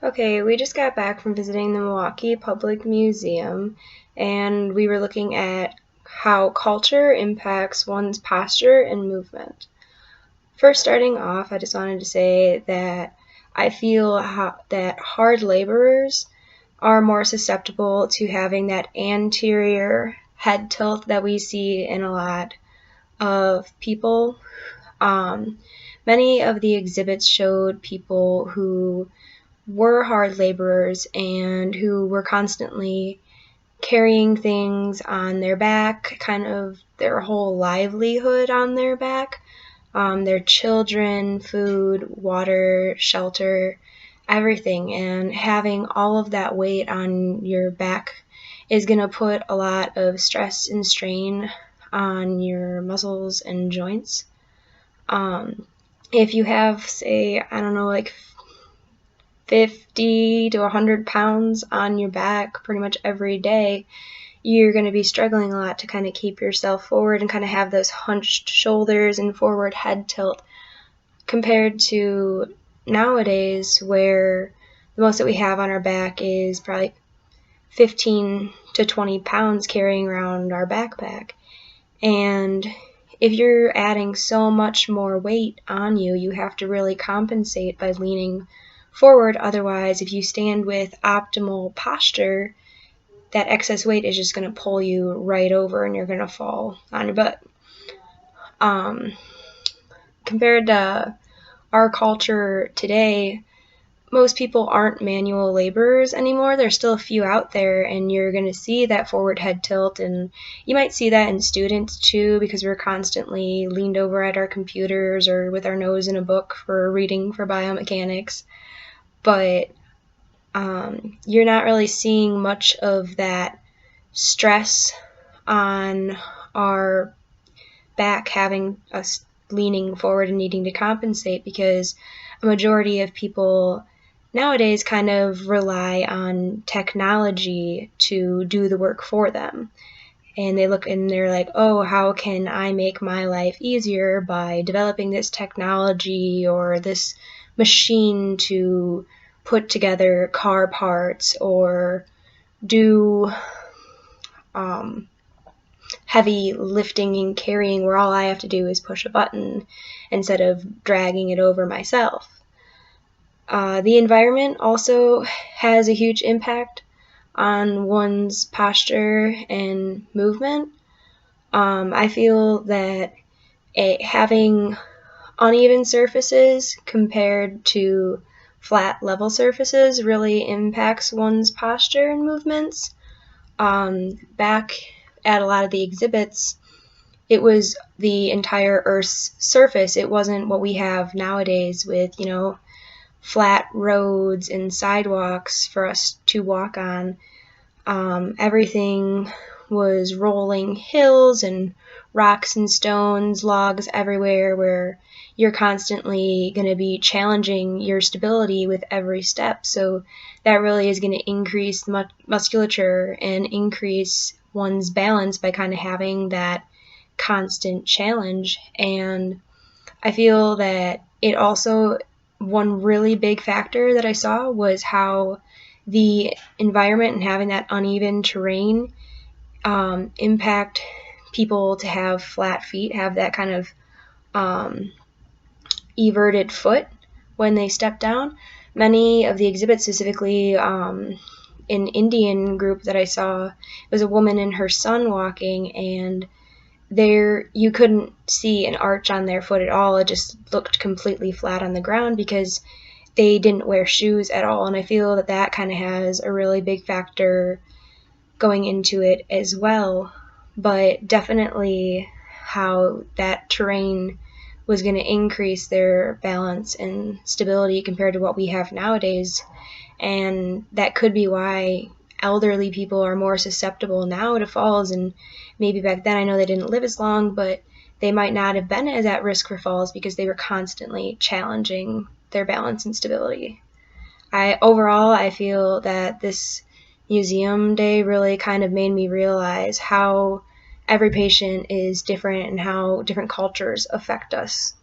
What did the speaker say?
Okay, we just got back from visiting the Milwaukee Public Museum, and we were looking at how culture impacts one's posture and movement. First, starting off, I just wanted to say that I feel that hard laborers are more susceptible to having that anterior head tilt that we see in a lot of people. Many of the exhibits showed people who were hard laborers and who were constantly carrying things on their back, kind of their whole livelihood on their back, their children, food, water, shelter, everything. And having all of that weight on your back is going to put a lot of stress and strain on your muscles and joints. If you have, say, I don't know, like 50 to 100 pounds on your back pretty much every day, you're going to be struggling a lot to kind of keep yourself forward and kind of have those hunched shoulders and forward head tilt compared to nowadays where the most that we have on our back is probably 15 to 20 pounds carrying around our backpack. And if you're adding so much more weight on you, you have to really compensate by leaning forward. Otherwise, if you stand with optimal posture, that excess weight is just going to pull you right over and you're going to fall on your butt. Compared to our culture today, most people aren't manual laborers anymore. There's still a few out there, and you're going to see that forward head tilt, and you might see that in students too, because we're constantly leaned over at our computers or with our nose in a book for reading for biomechanics. But you're not really seeing much of that stress on our back having us leaning forward and needing to compensate, because a majority of people nowadays kind of rely on technology to do the work for them. And they look and they're like, oh, how can I make my life easier by developing this technology or this machine to put together car parts or do heavy lifting and carrying where all I have to do is push a button instead of dragging it over myself. The environment also has a huge impact on one's posture and movement. I feel that having uneven surfaces compared to flat level surfaces really impacts one's posture and movements. Back at a lot of the exhibits, it was the entire Earth's surface. It wasn't what we have nowadays with, flat roads and sidewalks for us to walk on. Everything was rolling hills and rocks and stones, logs everywhere, where you're constantly going to be challenging your stability with every step. So that really is going to increase musculature and increase one's balance by kind of having that constant challenge. And I feel that it also, one really big factor that I saw was how the environment and having that uneven terrain impact people to have flat feet, have that kind of everted foot when they step down. Many of the exhibits, specifically an Indian group that I saw, it was a woman and her son walking, and there you couldn't see an arch on their foot at all. It just looked completely flat on the ground because they didn't wear shoes at all. And I feel that that kind of has a really big factor going into it as well. But definitely how that terrain was going to increase their balance and stability compared to what we have nowadays. And that could be why elderly people are more susceptible now to falls, and maybe back then, I know they didn't live as long, but they might not have been as at risk for falls because they were constantly challenging their balance and stability. Overall, I feel that this museum day really kind of made me realize how every patient is different and how different cultures affect us.